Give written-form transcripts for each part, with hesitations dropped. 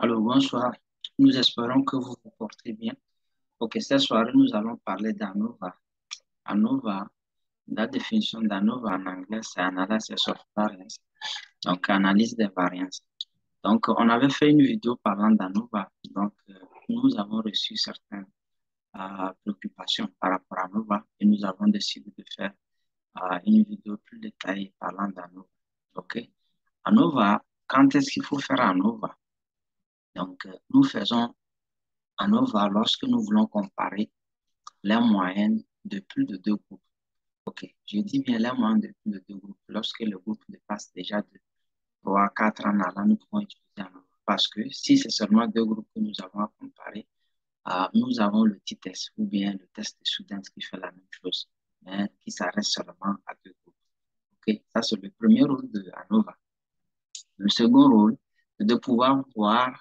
Alors, bonsoir. Nous espérons que vous vous portez bien. Ok, cette soirée, nous allons parler d'ANOVA. ANOVA, la définition d'ANOVA en anglais, c'est Analysis of Variance, donc analyse des variances. Donc, on avait fait une vidéo parlant d'ANOVA. Donc, nous avons reçu certaines préoccupations par rapport à ANOVA et nous avons décidé de faire une vidéo plus détaillée parlant d'ANOVA. Ok, ANOVA, quand est-ce qu'il faut faire ANOVA? Donc, nous faisons ANOVA lorsque nous voulons comparer la moyenne de plus de deux groupes. OK, je dis bien la moyenne de plus de deux groupes. Lorsque le groupe dépasse déjà de 3 à 4 en allant, nous pouvons utiliser ANOVA. Parce que si c'est seulement deux groupes que nous avons à comparer, nous avons le t-test ou bien le test de Student qui fait la même chose, mais qui s'arrête seulement à deux groupes. OK, ça c'est le premier rôle de ANOVA. Le second rôle, c'est de pouvoir voir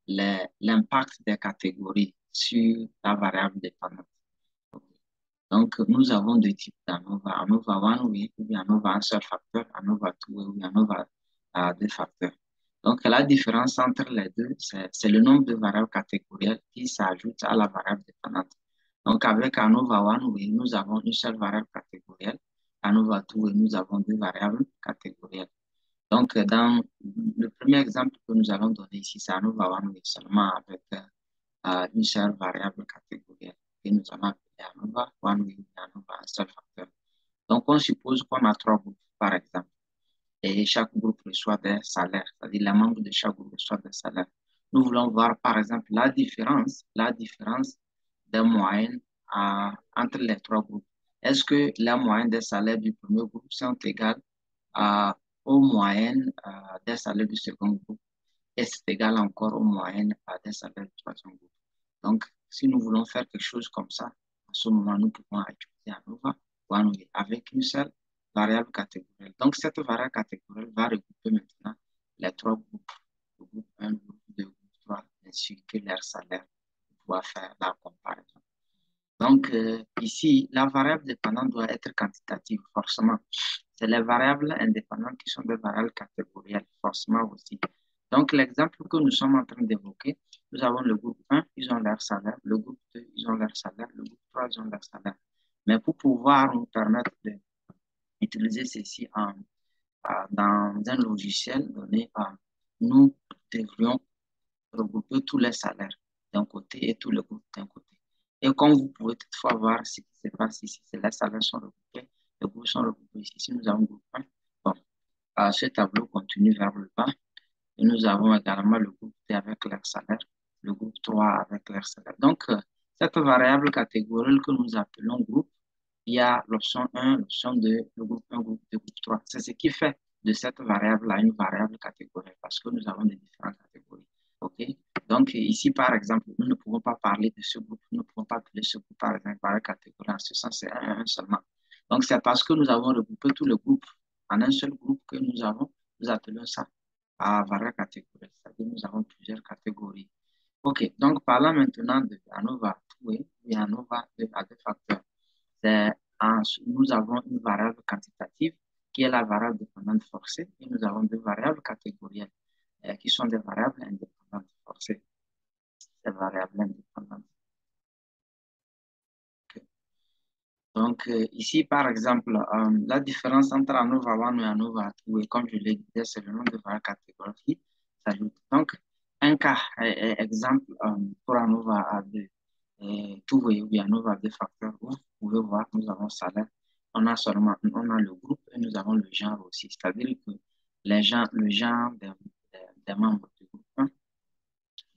l'impact des catégories sur la variable dépendante. Donc, nous avons deux types d'ANOVA, ANOVA one-way ou bien ANOVA un seul facteur, ANOVA two-way ou bien ANOVA deux facteurs. Donc, la différence entre les deux, c'est le nombre de variables catégorielles qui s'ajoutent à la variable dépendante. Donc, avec ANOVA one-way, nous avons une seule variable catégorielle. ANOVA two-way, nous avons deux variables catégorielles. Donc, dans le premier exemple que nous allons donner ici, c'est ANOVA one-way seulement avec une seule variable catégorielle que nous allons appeler ANOVA one way ou ANOVA un seul facteur. Donc, on suppose qu'on a trois groupes, par exemple, et chaque groupe reçoit des salaires, c'est-à-dire les membres de chaque groupe reçoivent des salaires. Nous voulons voir, par exemple, la différence des moyennes entre les trois groupes. Est-ce que la moyenne des salaires du premier groupe sont égales aux moyennes des salaires du second groupe? Et c'est égal encore aux moyennes des salaires du troisième groupe. Donc, si nous voulons faire quelque chose comme ça, à ce moment, nous pouvons utiliser ANOVA ou ANOVA avec une seule variable catégorielle. Donc, cette variable catégorielle va regrouper maintenant les trois groupes, le groupe 1, le groupe 2, le groupe 3, ainsi que leur salaire pour pouvoir faire la comparaison. Donc, ici, la variable dépendante doit être quantitative, forcément. C'est les variables indépendantes qui sont des variables catégorielles, forcément aussi. Donc, l'exemple que nous sommes en train d'évoquer, nous avons le groupe 1, ils ont leur salaire, le groupe 2, ils ont leur salaire, le groupe 3, ils ont leur salaire. Mais pour pouvoir nous permettre d'utiliser ceci dans un logiciel donné, nous devrions regrouper tous les salaires d'un côté et tous les groupes d'un côté. Et comme vous pouvez toutefois voir ce qui se passe ici, c'est les salaires sont regroupés, les groupes sont regroupés ici. Si nous avons groupe 1, bon, ce tableau continue vers le bas. Et nous avons également le groupe T avec leur salaire, le groupe 3 avec leur salaire. Donc, cette variable catégorielle que nous appelons groupe, il y a l'option 1, l'option 2, le groupe 1, groupe 2, groupe 3. C'est ce qui fait de cette variable-là une variable catégorielle parce que nous avons des différentes catégories. OK? Donc, ici, par exemple, nous ne pouvons pas parler de ce groupe, nous ne pouvons pas appeler ce groupe, par exemple, par catégorie. En ce sens, c'est un seulement. Donc, c'est parce que nous avons regroupé tout le groupe en un seul groupe que nous appelons ça à variable catégorie. C'est-à-dire nous avons plusieurs catégories. OK. Donc, parlons maintenant de ANOVA 2 et ANOVA à deux facteurs. Nous avons une variable quantitative qui est la variable dépendante forcée et nous avons deux variables catégorielles qui sont des variables indépendantes forcées. Ces variables indépendantes. Okay. Donc, ici, par exemple, la différence entre ANOVA 1 et ANOVA 2, et comme je l'ai dit, c'est le nombre de variables catégorielles qui s'ajoutent. Donc, un cas, exemple, pour ANOVA 2, tout ou bien ANOVA 2 facteurs, vous pouvez voir, nous avons salaire, on a le groupe et nous avons le genre aussi. C'est-à-dire que le genre des membres du groupe 1,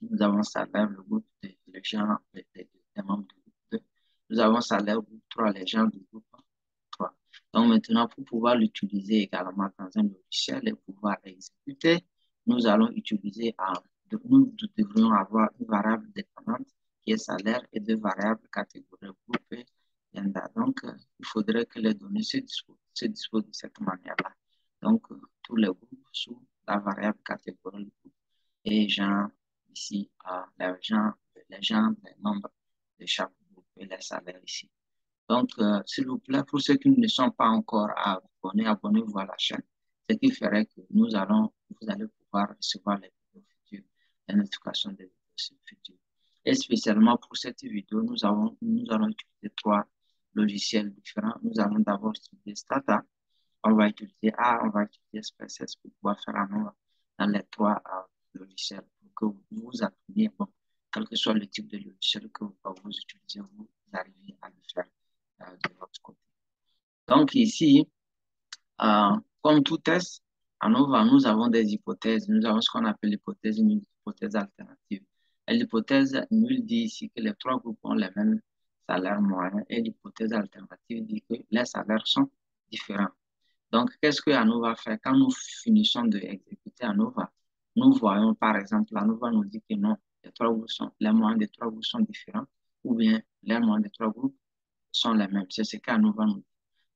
nous avons salaire, le groupe, le genre des membres du groupe 2. Nous avons salaire, groupe 3, les gens du groupe 3. Donc maintenant, pour pouvoir l'utiliser également dans un logiciel et pouvoir exécuter, nous allons utiliser, nous devrions avoir une variable dépendante qui est salaire et deux variables catégories groupées. Donc, il faudrait que les données se disposent de cette manière-là. Donc, tous les groupes sous la variable catégorie groupe et genre ici, les gens, les membres de chaque groupe et les salaires ici. Donc, s'il vous plaît, pour ceux qui ne sont pas encore abonnés, abonnez-vous à la chaîne. Ce qui ferait que vous allez pouvoir recevoir les vidéos futures. les notifications des vidéos futures. Et spécialement pour cette vidéo, nous allons utiliser trois logiciels différents. Nous allons d'abord utiliser Stata, on va utiliser A, on va utiliser SPSS pour pouvoir faire ANOVA dans les trois logiciels pour que vous appreniez, bon, quel que soit le type de logiciel que vous utilisez, vous arrivez à le faire de votre côté. Donc ici, comme tout test, ANOVA, nous avons des hypothèses. Nous avons ce qu'on appelle l'hypothèse nulle, l'hypothèse alternative. Et l'hypothèse nulle dit ici que les trois groupes ont les mêmes salaires moyens et l'hypothèse alternative dit que les salaires sont différents. Donc, qu'est-ce que ANOVA fait? Quand nous finissons d'exécuter ANOVA, nous voyons par exemple, ANOVA nous dit que non, les moyens des trois groupes sont différents ou bien les moyens des trois groupes sont les mêmes. C'est ce qu'ANOVA nous dit.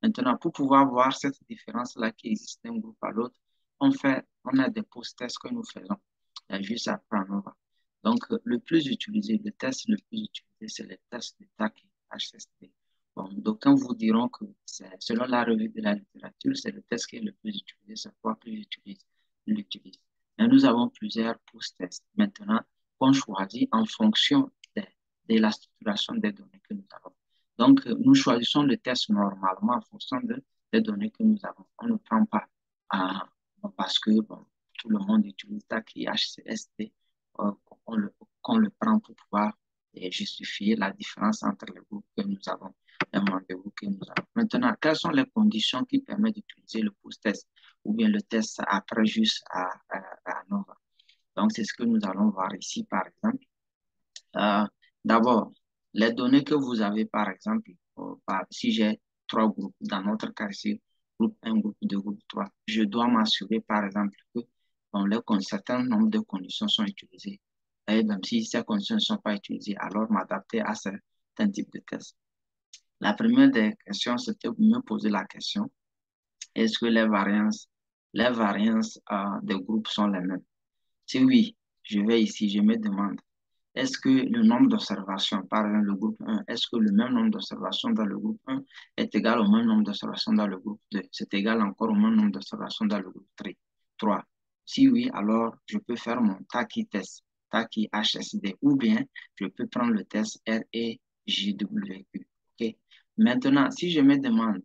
Maintenant, pour pouvoir voir cette différence-là qui existe d'un groupe à l'autre, on a des post-tests que nous faisons juste après ANOVA. Donc, le plus utilisé, le test le plus utilisé, c'est le test de TAC HST. Bon, d'aucuns vous diront que selon la revue de la littérature, c'est le test qui est le plus utilisé, c'est pourquoi que l'utilise. Mais nous avons plusieurs post-tests maintenant qu'on choisit en fonction de la structuration des données que nous avons. Donc, nous choisissons le test normalement en fonction des données que nous avons. On ne prend pas parce que bon, tout le monde utilise TAC et HCST, qu'on le prend pour pouvoir justifier la différence entre les groupes que nous avons, les rendez-vous que nous avons. Maintenant, quelles sont les conditions qui permettent d'utiliser le post-test ou bien le test après juste à ANOVA? Donc, c'est ce que nous allons voir ici, par exemple. D'abord, les données que vous avez, par exemple, si j'ai trois groupes, dans notre cas ici, groupe 1, groupe 2, groupe 3, je dois m'assurer, par exemple, que bon, un certain nombre de conditions sont utilisées. Et même si ces conditions ne sont pas utilisées, alors m'adapter à certains types de tests. La première des questions, c'était de me poser la question, est-ce que les variances des groupes sont les mêmes? Si oui, je vais ici, je me demande, est-ce que le nombre d'observations, par exemple le groupe 1, est-ce que le même nombre d'observations dans le groupe 1 est égal au même nombre d'observations dans le groupe 2? C'est égal encore au même nombre d'observations dans le groupe 3. Si oui, alors je peux faire mon TACI test, TACI HSD, ou bien je peux prendre le test REJWQ. Okay? Maintenant, si je me demande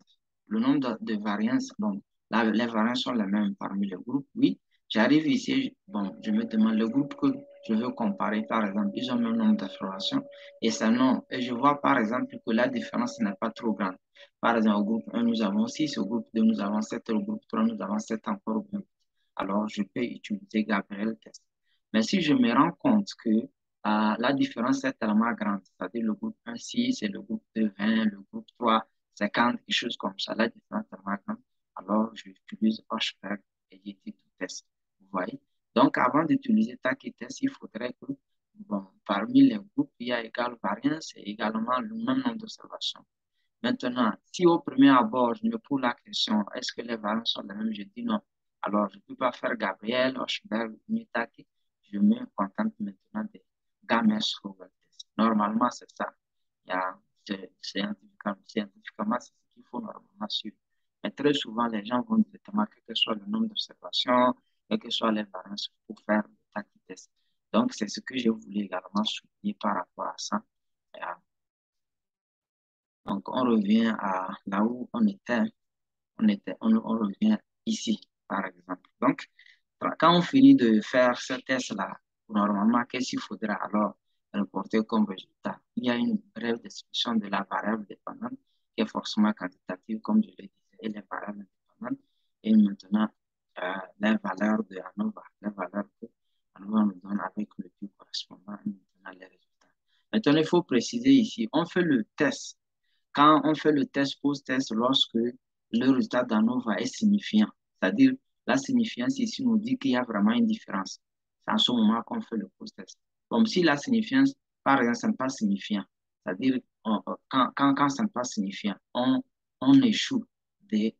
le nombre de variances, bon, là, les variances sont les mêmes parmi les groupes, oui. J'arrive ici, bon, je me demande le groupe que je veux comparer, par exemple, ils ont le même nombre d'observations et ça non. Et je vois, par exemple, que la différence n'est pas trop grande. Par exemple, au groupe 1, nous avons 6, au groupe 2, nous avons 7, au groupe 3, nous avons 7 encore. Alors, je peux utiliser Gabriel Test. Mais si je me rends compte que la différence est tellement grande, c'est-à-dire le groupe 1, 6 et le groupe 2, 20, le groupe 3, 50, quelque chose comme ça, la différence est tellement grande, alors j'utilise Hochberg et JT Test. Vous voyez? Donc, avant d'utiliser TACI-test, il faudrait que, bon, parmi les groupes, il y a égale variance et également le même nombre d'observations. Maintenant, si au premier abord, je me pose la question, est-ce que les variances sont les mêmes? Je dis non. Alors, je ne peux pas faire Gabriel, Hochberg, TACI. Je me contente maintenant des Gamers-Howell test. Normalement, c'est ça. Scientifiquement, c'est ce qu'il faut normalement suivre. Mais très souvent, les gens vont directement, quel que soit le nombre d'observations, quelles que soient les variances pour faire le TACI test. Donc, c'est ce que je voulais également souligner par rapport à ça. Donc, on revient à là où on était. On revient ici, par exemple. Donc, quand on finit de faire ce test-là, normalement, qu'est-ce qu'il faudra alors reporter comme résultat? Il y a une brève description de la variable dépendante qui est forcément quantitative, comme je le disais, et les variables indépendantes. Et maintenant, les valeurs de ANOVA, les valeurs que ANOVA nous donne avec le type correspondant et maintenant les résultats. Maintenant, il faut préciser ici, on fait le test. Quand on fait le test post-test, lorsque le résultat d'ANOVA est signifiant, c'est-à-dire la signifiance ici nous dit qu'il y a vraiment une différence. C'est en ce moment qu'on fait le post-test. Comme si la signifiance, par exemple, ce n'est pas signifiant, c'est-à-dire quand ce n'est pas signifiant, on échoue de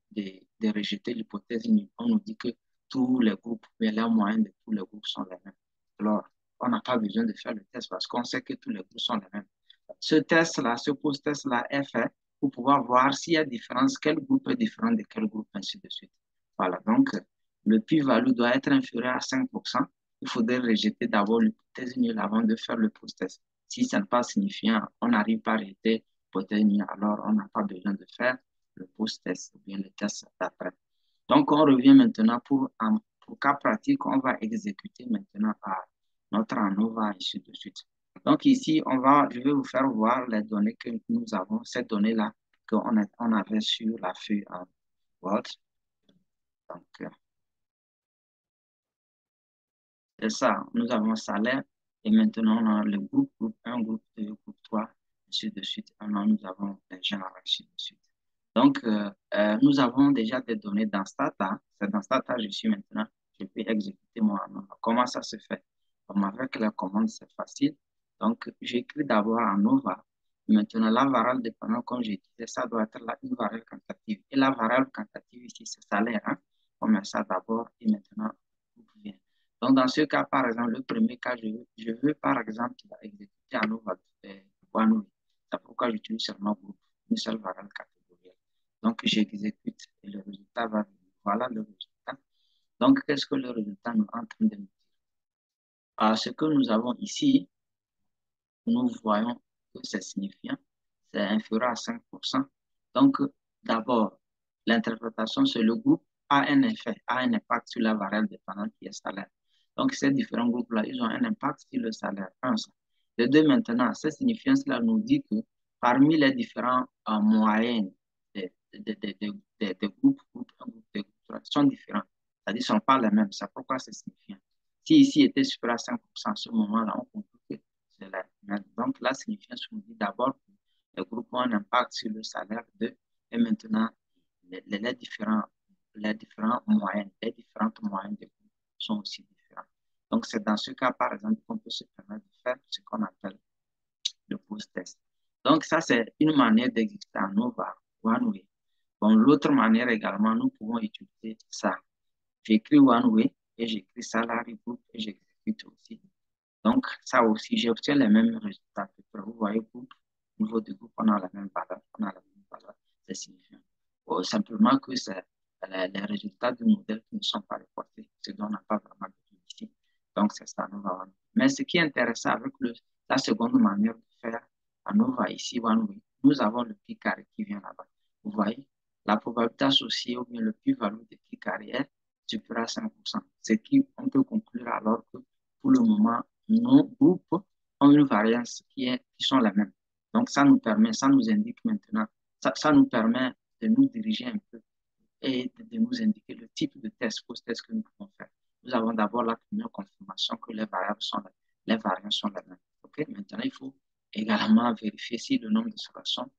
rejeter l'hypothèse. On nous dit que tous les groupes, mais la moyenne de tous les groupes sont les mêmes. Alors, on n'a pas besoin de faire le test parce qu'on sait que tous les groupes sont les mêmes. Ce test-là, ce post-test-là est fait pour pouvoir voir s'il y a différence, quel groupe est différent de quel groupe, ainsi de suite. Voilà, donc le p-value doit être inférieur à 5%. il faudrait rejeter d'abord l'hypothèse nulle avant de faire le post-test. Si ça n'est pas signifiant, on n'arrive pas à rejeter l'hypothèse nulle, alors on n'a pas besoin de faire le post-test ou bien le test d'après. Donc, on revient maintenant pour cas pratique, on va exécuter maintenant à notre ANOVA ainsi de suite. Donc ici, je vais vous faire voir les données que nous avons, ces données-là on avait sur la feuille en Word. Donc, c'est ça, nous avons salaire et maintenant on a le groupe 1, groupe 2, groupe 3, ainsi de suite. Maintenant, nous avons les gens, ainsi de suite. Donc, nous avons déjà des données dans Stata. C'est dans Stata, je suis maintenant, je peux exécuter mon ANOVA. Comment ça se fait? Comme avec la commande, c'est facile. Donc, j'écris d'abord ANOVA. Maintenant, la variable dépendant, comme je disais, ça doit être une variable quantitative. Et la variable quantitative ici, c'est salaire. Hein? On met ça d'abord et maintenant, vous pouvez. Donc, dans ce cas, par exemple, le premier cas, je veux par exemple, exécuter ANOVA. C'est pourquoi j'utilise seulement groupe, une seule variable catégorielle. Donc, j'exécute et le résultat va venir. Voilà le résultat. Donc, qu'est-ce que le résultat nous est en train de nous dire? Ce que nous avons ici, nous voyons que c'est signifiant, c'est inférieur à 5%. Donc, d'abord, l'interprétation, c'est le groupe a un effet, a un impact sur la variable dépendante qui est salaire. Donc, ces différents groupes-là, ils ont un impact sur le salaire. Un, ça. De deux, maintenant, cette signifiance-là nous dit que parmi les différents moyennes des groupes, groupe 1, groupe 2, groupe 3, sont différents. C'est-à-dire, ne sont pas les mêmes. C'est pourquoi c'est signifiant. Si ici était supérieur à 5%, à ce moment-là, on conclut que c'est la même. Donc, la signification nous dit d'abord que les groupes ont un impact sur le salaire de, et maintenant, les différents moyennes, les différentes moyennes des groupes sont aussi différentes. Donc, c'est dans ce cas, par exemple, qu'on peut se permettre de faire ce qu'on appelle le post-test. Donc, ça, c'est une manière d'exister en OVA, one way. Bon, l'autre manière également, nous pouvons utiliser ça. J'écris one way et j'écris salary group et j'exécute aussi. Donc, ça aussi, j'obtiens les mêmes résultats. Vous voyez, groupe, au niveau du groupe, on a la même valeur. On a la même valeur. C'est signifiant. Simplement que c'est les résultats du modèle qui ne sont pas reportés, ce dont on n'a pas vraiment besoin ici. Donc, c'est ça, nous va. Mais ce qui est intéressant avec la seconde manière de faire ANOVA ici, nous avons le pi carré qui vient là-bas. Vous voyez, la probabilité associée ou bien le pi-value de pi carré est supérieur à 5%. Ce qui, on peut conclure alors que pour le moment, nos groupes ont une variance qui sont les mêmes. Donc, ça nous indique maintenant, ça nous permet de nous diriger un peu et de nous indiquer le type de test, post-test que nous pouvons faire. Nous avons d'abord la première confirmation que les variances sont les mêmes. Okay? Maintenant, il faut également vérifier si le nombre de solutions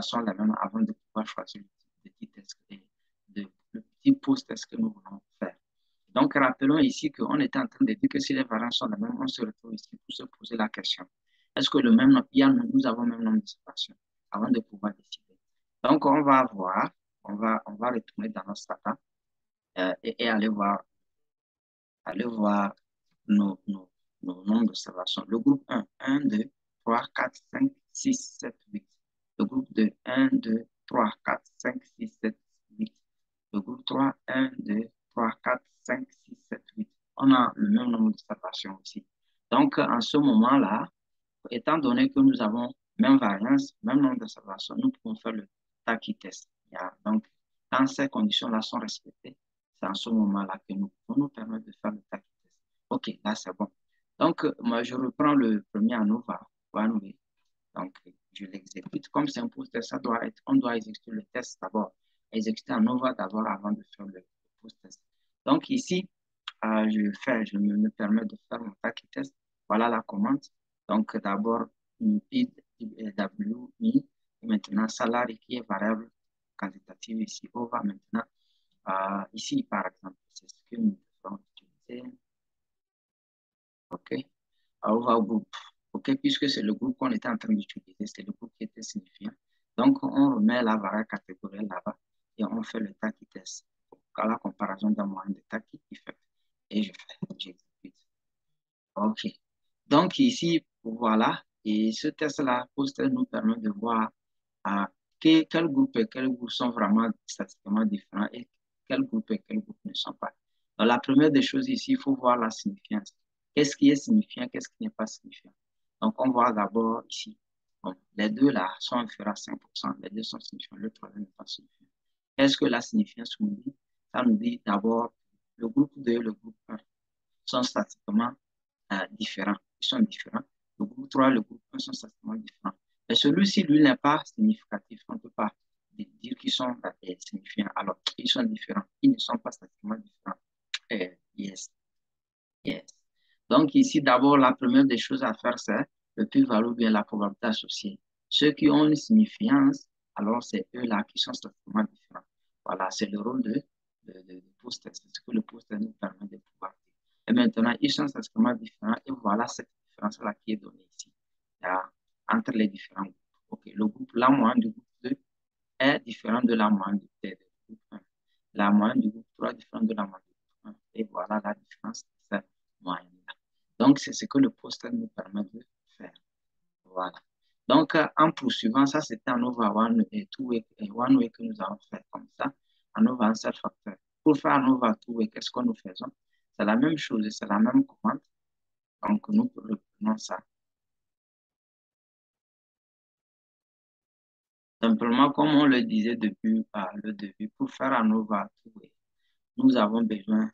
sont les mêmes avant de pouvoir choisir le petit test, le petit post-test que nous voulons faire. Donc, rappelons ici qu'on était en train de dire que si les variances sont les mêmes, on se retrouve ici pour se poser la question. Est-ce que nous avons le même nombre de solutions avant de pouvoir décider? Donc, on va voir, on va retourner dans notre data et aller voir nos nombres d'observations. Le groupe 1, 2, 3, 4, 5, 6, 7, 8. Le groupe 2, 1, 2, 3, 4, 5, 6, 7, 8. Le groupe 3, 1, 2, 3, 4, 5, 6, 7, 8. On a le même nombre d'observations aussi. Donc, en ce moment-là, étant donné que nous avons même variance, même nombre d'observations, nous pouvons faire le TAKI test. Donc, quand ces conditions-là sont respectées, c'est en ce moment-là que nous pouvons nous permettre de faire le TAKI test. OK, là, c'est bon. Donc, moi, je reprends le premier ANOVA. Donc, je l'exécute. Comme c'est un post-test, on doit exécuter le test d'abord. Exécuter ANOVA d'abord avant de faire le post-test. Donc, ici, je me permets de faire mon TAKI test. Voilà la commande. Donc, d'abord, WI, et maintenant, salarié qui est variable quantitative ici. On va maintenant, ici, par exemple, c'est ce que nous devons utiliser. OK. On va au groupe. OK, puisque c'est le groupe qu'on était en train d'utiliser, c'est le groupe qui était signifiant. Donc, on remet la variable catégorielle là-bas et on fait le TAKI test. À la comparaison d'un moyen de TAKI qui fait. Et j'exécute. OK. Donc, ici, voilà. Et ce test-là, post-test nous permet de voir quel groupe et quel groupe sont vraiment statistiquement différents et quel groupe et quel groupe ne sont pas. Donc, la première des choses ici, il faut voir la signifiance. Qu'est-ce qui est signifiant, qu'est-ce qui n'est pas signifiant? Donc, on voit d'abord ici. Bon, les deux là sont inférieurs à 5%. Les deux sont signifiants. Le troisième n'est pas signifiant. Qu'est-ce que la signifiance nous dit? Ça nous dit d'abord le groupe 2 et le groupe 1 sont statistiquement différents. Ils sont différents. Le groupe 3 et le groupe 1 sont statistiquement différents. Mais celui-ci, lui, n'est pas significatif. On ne peut pas dire qu'ils sont signifiants. Alors, ils sont différents. Ils ne sont pas statistiquement différents. Yes, yes. Donc ici, d'abord, la première des choses à faire, c'est le plus-value ou bien la probabilité associée. Ceux qui ont une signifiance, alors c'est eux-là qui sont strictement différents. Voilà, c'est le rôle de post-test. C'est ce que le post-test nous permet de pouvoir dire. Et maintenant, ils sont strictement différents et voilà cette différence-là qui est donnée ici, entre les différents groupes. OK, le groupe, la moyenne du groupe 2 est différente de la moyenne du groupe 1. La moyenne du groupe 3 est différente de la moyenne du groupe 1. Et voilà la différence de cette moyenne-là. Donc, c'est ce que le poster nous permet de faire. Voilà. Donc, en poursuivant, ça, c'était un over one et two way, one way que nous avons fait comme ça, en over un seul facteur. Pour faire un over two way, qu'est-ce que nous faisons? C'est la même chose, c'est la même commande. Donc, nous reprenons ça. Simplement, comme on le disait depuis le début, pour faire un over two way, nous avons besoin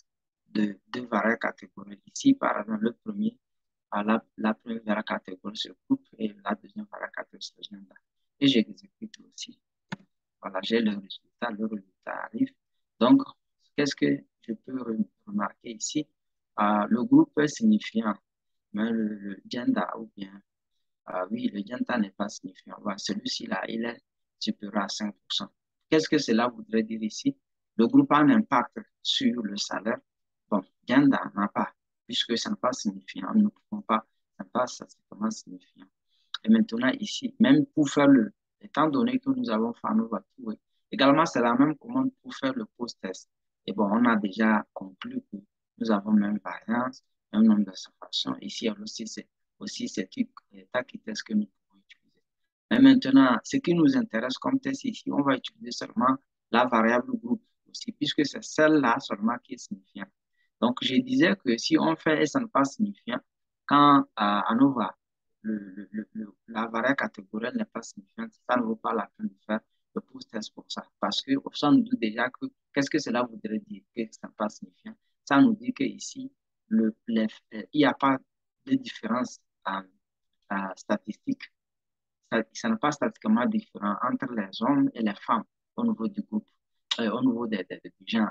de deux variables catégories. Ici, par exemple, le premier, la première variable catégorie se coupe et la deuxième variable catégorie se gendre. Et j'exécute aussi. Voilà, j'ai le résultat arrive. Donc, qu'est-ce que je peux remarquer ici? Le groupe est signifiant, mais le gender ou bien, oui, le gender n'est pas signifiant. Voilà, celui-ci là, il est supérieur à 5%. Qu'est-ce que cela voudrait dire ici? Le groupe a un impact sur le salaire. Bon, gender n'a pas, puisque ça n'est pas signifiant. Nous ne pouvons pas, ça n'est pas statistiquement signifiant. Et maintenant, ici, même pour faire étant donné que nous avons fait nos voitures, également, c'est la même commande pour faire le post-test. Et bon, on a déjà conclu que nous avons même variance, même nombre d'observations. Ici aussi, c'est ce type de test que nous pouvons utiliser. Mais maintenant, ce qui nous intéresse comme test ici, on va utiliser seulement la variable groupe aussi, puisque c'est celle-là seulement qui est signifiante. Donc, je disais que si on fait et ça n'est pas signifiant, quand à Nova, la variable catégorielle n'est pas signifiante, ça ne vaut pas la peine de faire le post-test pour ça. Parce que ça nous dit déjà que, qu'est-ce que cela voudrait dire que ça n'est pas signifiant? Ça nous dit qu'ici, il n'y a pas de différence statistique. Ça n'est pas statistiquement différent entre les hommes et les femmes au niveau du groupe, au niveau du genre.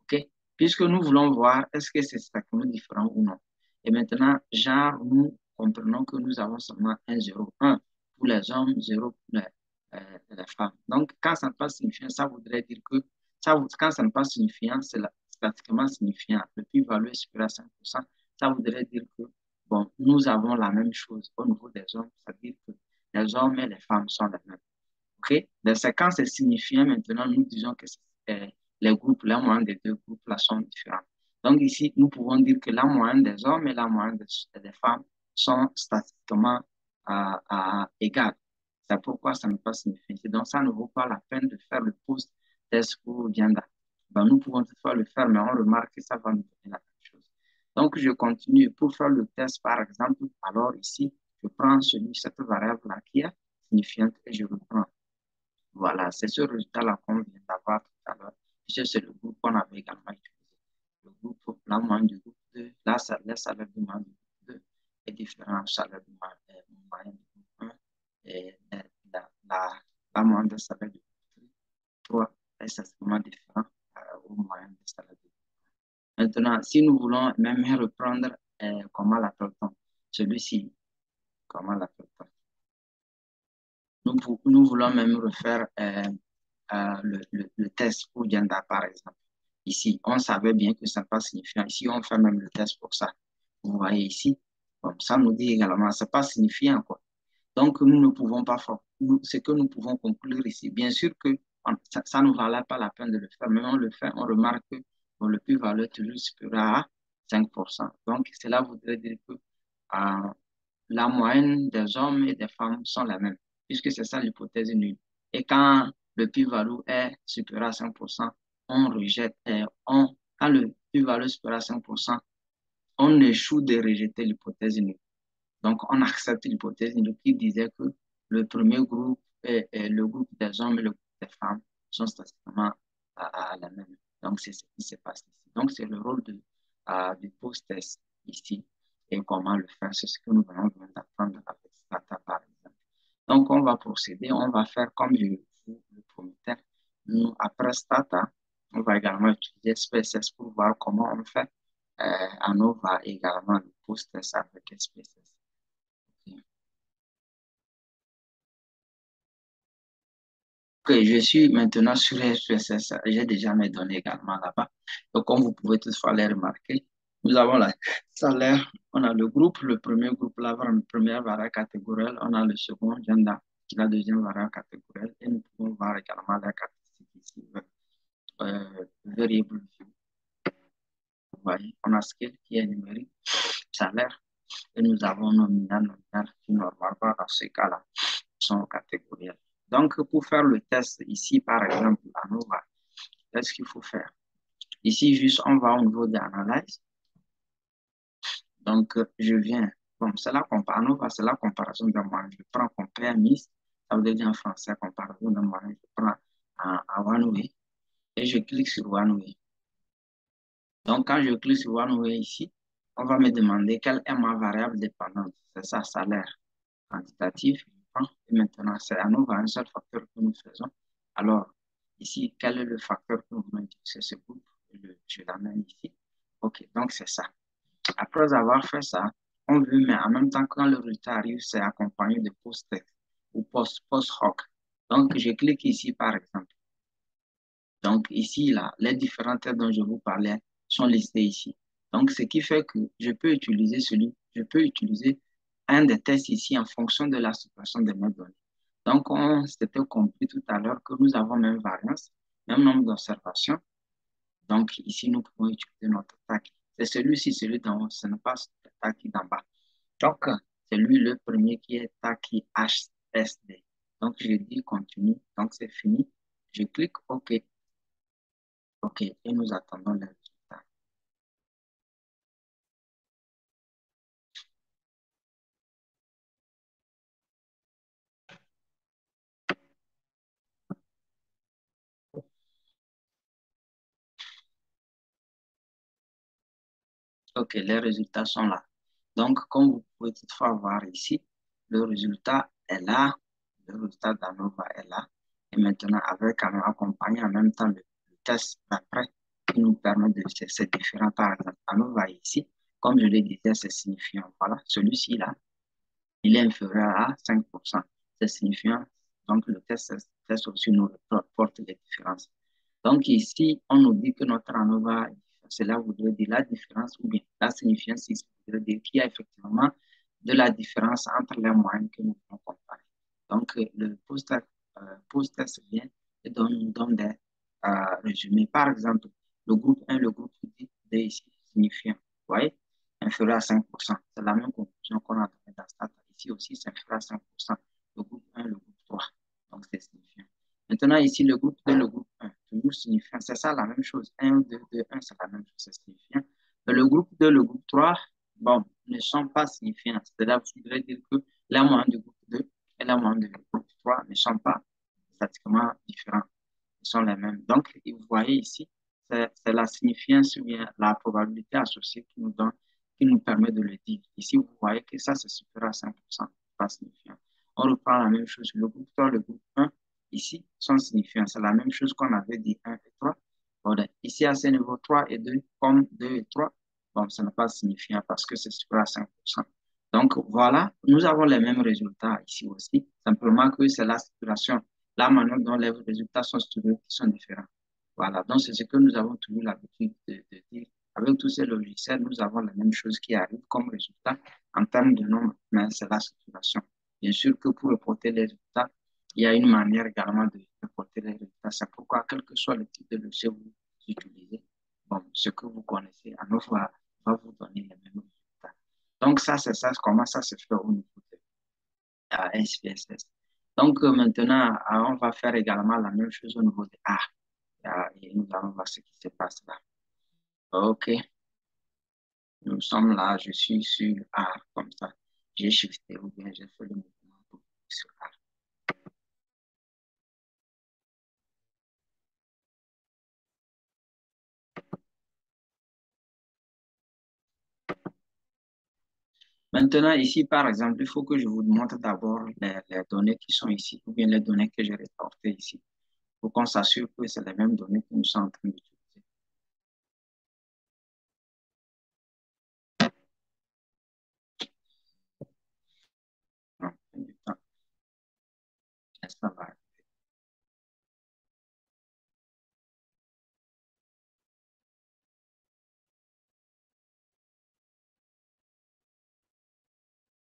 OK? Puisque nous voulons voir est-ce que c'est statistiquement différent ou non. Et maintenant, genre, nous comprenons que nous avons seulement 1, 0, 1 pour les hommes, 0 pour les femmes. Donc, quand ça n'est pas signifiant, ça voudrait dire que quand ça n'est pas signifiant, c'est statistiquement signifiant. Le plus-value est supérieur à 5%. Ça voudrait dire que, bon, nous avons la même chose au niveau des hommes, c'est-à-dire que les hommes et les femmes sont les mêmes. OK? Dans ces cas, c'est signifiant. Maintenant, nous disons que les groupes, la moyenne des deux groupes là sont différents. Donc ici, nous pouvons dire que la moyenne des hommes et la moyenne des femmes sont statistiquement égales. C'est pourquoi ça n'est pas signifiant. Donc ça ne vaut pas la peine de faire le post-test pour gender. Ben, nous pouvons toutefois le faire, mais on remarque que ça va nous donner la même chose. Donc je continue. Pour faire le test, par exemple, alors ici, je prends cette variable-là qui est signifiante et je reprends. Voilà, c'est ce résultat-là qu'on vient d'avoir tout à l'heure. Puisque c'est le groupe qu'on avait également utilisé. Le groupe, la moyenne du groupe 2, là, le salaire du moyen du groupe 2 est différent du salaire du moyen du groupe 1. Et la moyenne du salaire du groupe 3 est certainement différent au moyen du salaire du groupe 1. Maintenant, si nous voulons même reprendre, comment l'appelle-t-on? Celui-ci, comment l'appelle-t-on? Nous voulons même refaire le test pour gender, par exemple. Ici, on savait bien que ça n'est pas signifiant. Ici, on fait même le test pour ça. Vous voyez ici, bon, ça nous dit également, ce n'est pas signifiant, quoi. Donc, nous ne pouvons pas faire. Ce que nous pouvons conclure ici, bien sûr que ça ne valait pas la peine de le faire, mais on le fait, on remarque que bon, le plus-value est toujours supérieur à 5%. Donc, cela voudrait dire que la moyenne des hommes et des femmes sont la même, puisque c'est ça l'hypothèse nulle. Et quand le plus-value est supérieur à 5%, on rejette, quand une valeur supérieure à 5%, on échoue de rejeter l'hypothèse nulle. Donc, on accepte l'hypothèse qui disait que le premier groupe et le groupe des hommes et le groupe des femmes sont statistiquement à la même. Donc, c'est ce qui se passe ici. Donc, c'est le rôle du post-test ici et comment le faire. C'est ce que nous venons d'apprendre avec Stata, par exemple. Donc, on va procéder, on va faire comme je vous le promettais. Nous, après Stata, on va également utiliser SPSS pour voir comment on fait. ANOVA également le post-test avec SPSS. Ok, je suis maintenant sur SPSS. J'ai déjà mes données également là-bas. Donc, comme vous pouvez toutefois les remarquer, nous avons la salaire, on a le groupe, le premier groupe, la première variable catégorielle, on a le second, gender, la deuxième variable catégorielle, et nous pouvons voir également la caractéristique ici, variable view. Vous voyez, on a scale qui est numérique, salaire, et nous avons nominal qui normalement dans ce cas-là sont catégoriels. Donc, pour faire le test ici, par exemple, à Nova, qu'est-ce qu'il faut faire? Ici, juste, on va au niveau de l'analyse. Donc, je viens, bon, c'est la comparaison, c'est la comparaison de moi. Je prends compare miss, ça veut dire en français, comparaison de moi. Je prends à OneWay et je clique sur OneWay. Donc, quand je clique sur OneWay ici, on va me demander quelle est ma variable dépendante. C'est ça, salaire quantitatif. Et maintenant, c'est à nouveau un seul facteur que nous faisons. Alors, ici, quel est le facteur que nous voulons utiliser? Ce groupe, je l'amène ici. OK, donc c'est ça. Après avoir fait ça, on veut, mais en même temps, quand le résultat arrive, c'est accompagné de post-text ou post-hoc. Donc, je clique ici, par exemple. Donc, ici, là, les différents tests dont je vous parlais sont listés ici. Donc, ce qui fait que je peux utiliser un des tests ici en fonction de la situation de mes données. Donc, on s'était compris tout à l'heure que nous avons même variance, même nombre d'observations. Donc, ici, nous pouvons utiliser notre TAC. C'est celui-ci, celui d'en haut, ce n'est pas le TAC d'en bas. Donc, c'est lui le premier qui est TAC HSD. Donc, je dis continue. Donc, c'est fini. Je clique OK. OK, et nous attendons les résultats. OK, les résultats sont là. Donc, comme vous pouvez toutefois voir ici, le résultat est là, le résultat d'ANOVA est là. Et maintenant, avec un accompagné en même temps le test d'après qui nous permet de ces différents, par exemple, ANOVA ici, comme je le disais, c'est signifiant. Voilà, celui-ci là, il est inférieur à 5%. C'est signifiant. Donc, le test aussi nous reporte les différences. Donc, ici, on nous dit que notre ANOVA, cela voudrait dire la différence ou bien la signifiance ici voudrait dire qu'il y a effectivement de la différence entre les moyennes que nous pouvons comparer. Donc, le post-test vient et nous donne des résumés. Par exemple, le groupe 1, le groupe 2 ici, signifiant, vous voyez, inférieur à 5%. C'est la même conclusion qu'on a donnée dans Stata. Ici aussi, c'est inférieur à 5%. Le groupe 1, le groupe 3. Donc, c'est signifiant. Maintenant, ici, le groupe 2, le groupe 1, toujours signifiant. C'est ça la même chose. 1, 2, 2, 1, c'est la même chose, c'est signifiant. Mais le groupe 2, le groupe 3, bon, ne sont pas signifiants. C'est-à-dire, je voudrais dire que la moyenne du groupe 2 et la moyenne du groupe 3 ne sont pas statistiquement différents. Ils sont les mêmes. Donc, vous voyez ici, c'est la signifiance ou bien la probabilité associée qui nous donne, qui nous permet de le dire. Ici, vous voyez que ça, c'est supérieur à 5%, pas signifiant. On reprend la même chose. Le groupe 3, le groupe 1, ici, sont signifiants. C'est la même chose qu'on avait dit 1 et 3. Voilà. Ici, à ce niveau 3 et 2, comme 2 et 3, bon, ça n'est pas signifiant parce que c'est supérieur à 5%. Donc, voilà, nous avons les mêmes résultats ici aussi, simplement que c'est la situation, la manière dont les résultats sont structurés qui sont différents. Voilà, donc c'est ce que nous avons toujours l'habitude de dire. Avec tous ces logiciels, nous avons la même chose qui arrive comme résultat en termes de nombre, mais c'est la structuration. Bien sûr que pour reporter les résultats, il y a une manière également de reporter les résultats. C'est pourquoi, quel que soit le type de logiciel que vous utilisez, bon, ce que vous connaissez, à nouveau, va vous donner les mêmes résultats. Donc, ça, c'est ça, comment ça se fait au niveau de SPSS. Donc, maintenant, on va faire également la même chose au niveau de A. Et nous allons voir ce qui se passe là. OK, nous sommes là, je suis sur A, comme ça. J'ai shifté ou bien j'ai fait le mouvement sur A. Maintenant, ici, par exemple, il faut que je vous montre d'abord les données qui sont ici, ou bien les données que j'ai reportées ici, pour qu'on s'assure que c'est les mêmes données que nous sommes en train d'utiliser. Non, du temps, ça va.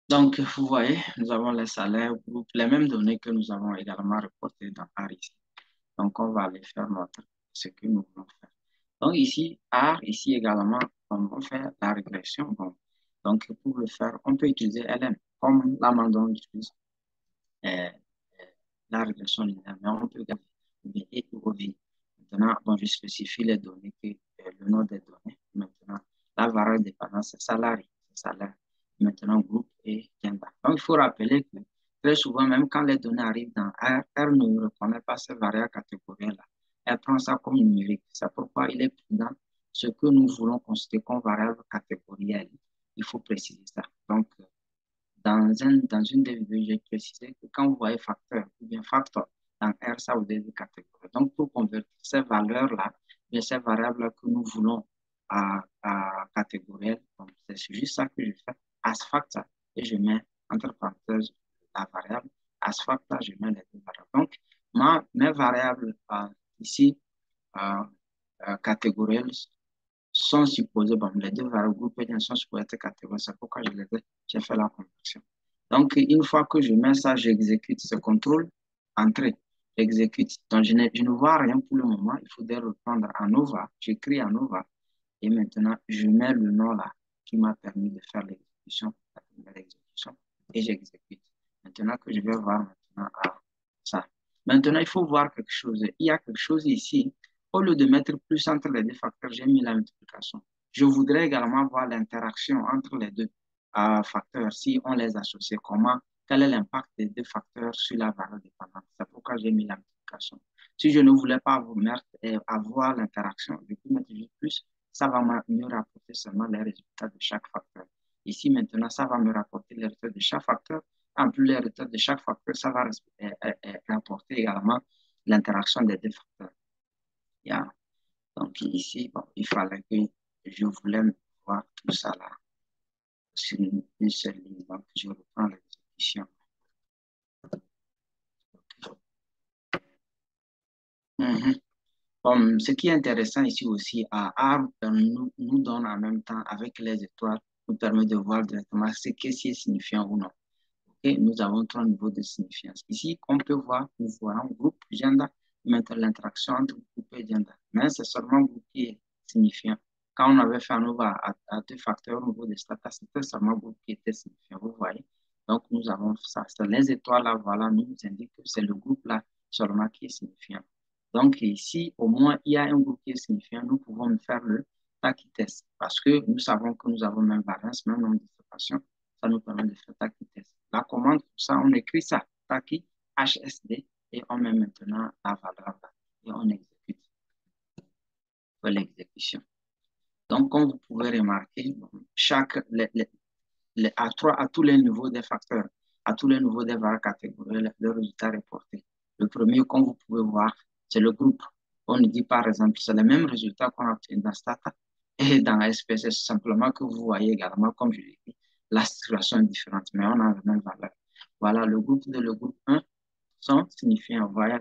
Donc, vous voyez, nous avons les salaires, groupes, les mêmes données que nous avons également reportées dans R ici. Donc, on va aller faire notre, ce que nous voulons faire. Donc, ici, R, ici également, on va faire la régression. Bon. Donc, pour le faire, on peut utiliser LM, comme l'amendement utilise euh, la régression linéaire, mais on peut garder V et O V. Maintenant, bon, je spécifie les données, le nom des données. Maintenant, la variable dépendance, c'est salarié, c'est salaire. Maintenant, groupe et gender. Donc, il faut rappeler que très souvent, même quand les données arrivent dans R, R ne reconnaît pas ces variables catégorielles-là. Elle prend ça comme numérique. C'est pourquoi il est prudent. Ce que nous voulons considérer comme variable catégorielle, il faut préciser ça. Donc, dans une des vidéos, j'ai précisé que quand vous voyez facteur ou bien facteur, dans R, ça vous donne des catégories. Donc, pour convertir ces valeurs-là, bien ces variables-là que nous voulons à catégorielles, c'est juste ça que je fais. As factor, et je mets entre parenthèses la variable. As factor, je mets les deux variables. Donc, mes variables ici, euh, catégorielles, sont supposés, bon, les deux variables groupées sont supposées être catégorisées. C'est pourquoi j'ai fait la conversion. Donc, une fois que je mets ça, j'exécute ce contrôle, entrée, j'exécute. Donc, je ne vois rien pour le moment. Il faudrait reprendre à Nova. J'écris à Nova. Et maintenant, je mets le nom là qui m'a permis de faire l'exécution, la première exécution, et j'exécute. Maintenant que je vais voir maintenant ça. Maintenant, il faut voir quelque chose. Il y a quelque chose ici. Au lieu de mettre plus entre les deux facteurs, j'ai mis la multiplication. Je voudrais également voir l'interaction entre les deux facteurs, si on les associe, quel est l'impact des deux facteurs sur la valeur dépendante. C'est pourquoi j'ai mis la multiplication. Si je ne voulais pas vous mettre, avoir l'interaction, je peux mettre juste plus, ça va me rapporter seulement les résultats de chaque facteur. Ici, maintenant, ça va me rapporter les résultats de chaque facteur. En plus, les résultats de chaque facteur, ça va rapporter également l'interaction des deux facteurs. Yeah. Donc ici, bon, il fallait que je voulais voir tout ça là sur une seule ligne. Donc je reprends l'exécution. Mhm. Bon, ce qui est intéressant ici aussi, R nous donne en même temps, avec les étoiles, nous permet de voir directement ce qui est signifiant ou non. Et nous avons trois niveaux de signifiance. Ici, on peut voir, nous voyons groupe, gender, maintenant l'interaction entre groupe et gender. Mais c'est seulement groupe qui est signifiant. Quand on avait fait un over à deux facteurs au niveau des stata, c'était seulement groupe qui était signifiant, vous voyez. Donc, nous avons ça. Les étoiles là, voilà, nous indiquent que c'est le groupe là seulement qui est signifiant. Donc, ici, au moins, il y a un groupe qui est signifiant, nous pouvons faire le TACI test parce que nous savons que nous avons même variance, même nombre d'observations. Ça nous permet de faire TACI test. La commande, pour ça, on écrit ça, TACI, HSD, et on met maintenant la valeur là, et on exécute pour l'exécution. Donc, comme vous pouvez remarquer, chaque, à tous les niveaux des facteurs, à tous les niveaux des variables catégories, le résultat reporté. Le premier, comme vous pouvez voir, c'est le groupe. On nous dit par exemple, c'est le même résultat qu'on a obtenu dans Stata et dans SPSS, simplement que vous voyez également, comme je l'ai dit, la situation est différente, mais on a la même valeur. Voilà, le groupe 2 et le groupe 1 sont signifiants. Voyez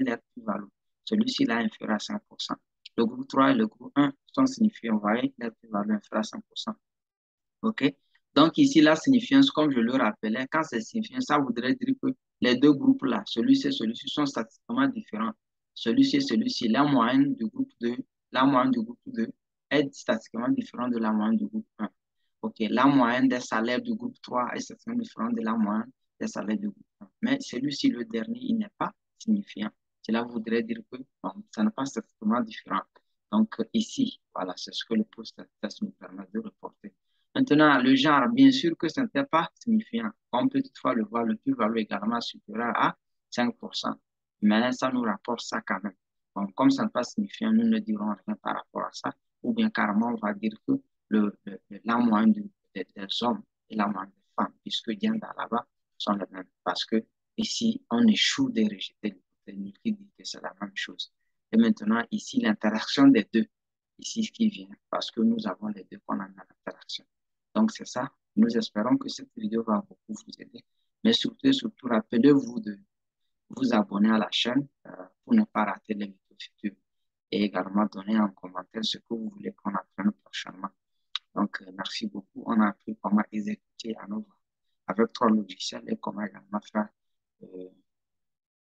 l'air plus-value. Celui-ci là est inférieur à 5%. Le groupe 3 et le groupe 1 sont signifiants. Voyez l'air plus-value inférieur à 5%. OK? Donc ici, la signifiance, comme je le rappelais, quand c'est signifiant, ça voudrait dire que les deux groupes-là, celui-ci et celui-ci, sont statistiquement différents. Celui-ci et celui-ci, la moyenne du groupe 2, la moyenne du groupe 2 est statistiquement différente de la moyenne du groupe 1. OK, la moyenne des salaires du groupe 3 est statistiquement différente de la moyenne des salaires du groupe 1. Mais celui-ci, le dernier, il n'est pas signifiant. Cela voudrait dire que bon, ça n'est pas statistiquement différent. Donc, ici, voilà, c'est ce que le post-test nous permet de reporter. Maintenant, le genre, bien sûr que ce n'était pas signifiant. On peut toutefois le voir, le plus-value également supérieur à 5%. Mais ça nous rapporte ça quand même. Donc, comme ça n'est pas signifiant, nous ne dirons rien par rapport à ça. Ou bien carrément, on va dire que la moyenne des hommes et la moyenne des femmes, puisque Dianda là-bas, sont les mêmes. Parce que ici, on échoue de rejeter l'hypothèse qui dit que c'est la même chose. Et maintenant, ici, l'interaction des deux, ici, ce qui vient, parce que nous avons les deux qu'on a dans l'interaction. Donc, c'est ça. Nous espérons que cette vidéo va beaucoup vous aider. Mais surtout, rappelez-vous de vous abonner à la chaîne pour ne pas rater les vidéos futures. Et également donner en commentaire ce que vous voulez qu'on apprenne prochainement. Donc, merci beaucoup. On a appris comment exécuter ANOVA avec 3 logiciels et comment également faire euh,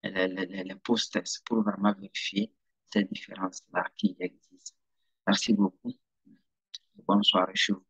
les post-tests pour vraiment vérifier ces différences-là qui existent. Merci beaucoup. Bonne soirée chez vous.